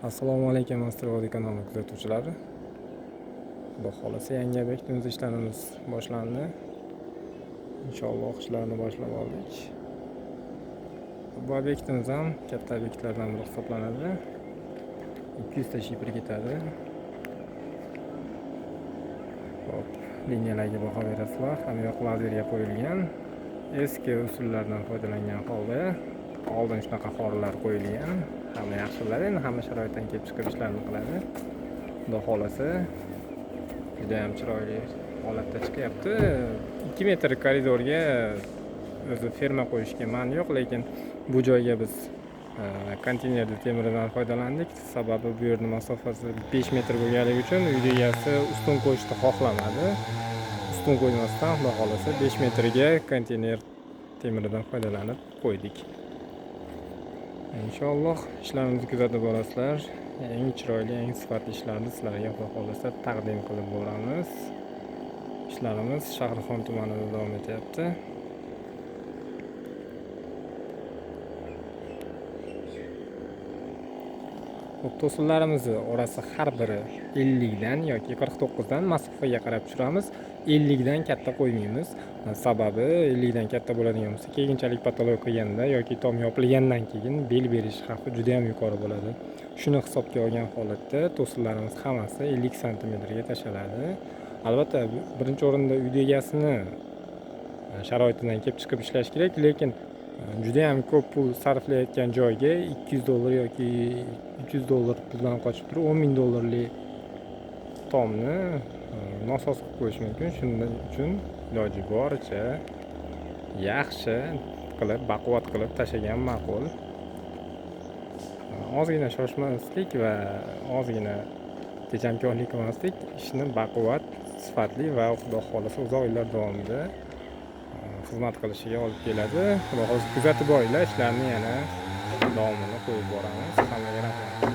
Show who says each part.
Speaker 1: Assalomu alaykum Astrologiya kanali kuzatuvchilari. Xudo xolasa yangi obyektimizda ishlarimiz boshlandi. Inshaalloh ishlarni boshlab oldik. Bu obyektimiz ham katta obyektlardan biri hisoblanadi. 200 ta shifr ketadi. Hop, liniyalarga baho berasizlar. Hamma yoq lazerga qo'yilgan. Eski usullardan foydalangan holda oldin shunaqa xorlar qo'yilgan. Hamma yaxshi biladi, endi hamma sharoitdan kelib chiqib ishlarni qiladi. Xudo xolasa juda ham chiroyli holatda chiqyapti. 2 metr koridorga o'zi ferma qo'yishga ma'ni yo'q, lekin bu joyga biz konteynerli temirdan foydalandik. Sababi bu yerning masofasi 5 metr bo'lganligi uchun uy egasi ustun qo'yishni xohlamadi. Ustun qo'ymasdan xudo xolasa 5 metrga konteyner temiridan foydalanib qo'ydik. Inshaalloh ishlarimizni kuzatib borasizlar. Eng chiroyli, eng sifatli ishlarni sizlarga xudo xolasa taqdim qilib boramiz. Ishlarimiz Shahrixon tumanida davom etyapti. To'sinlarimiz orasi har biri 50 dan yoki 49 dan masofaga qarab tushiramiz. 50 dan katta qo'ymaymiz. Sababi 50 dan katta bo'ladigan bo'lsa, keyinchalik patolog qilganda yoki tom yopilgandan keyin bel berish xavfi juda ham yuqori bo'ladi. Shuni hisobga olgan holatda to'sinlarimiz hammasi 50 sm ga tashlanadi. Albatta, birinchi o'rinda uy egasini sharoitidan kelib chiqib ishlash kerak, lekin juda ham ko'p pul sarflayotgan joyga $200 yoki $300 puldan qochib turib $10,000 tomni nosoz qilib qo'yish mumkin. Shuning uchun iloji boricha yaxshi qilib, baquvvat qilib tashlagan ma'qul. Ozgina shoshmaslik va ozgina tejamkorlik qilmaslik ishni baquvvat, sifatli va xudo xolasa uzoq yillar davomida xizmat qilishiga olib keladi. Xudo xolasa kuzatib boringlar, ishlarni yana davomini qo'yib boramiz. Hammaga rahmat.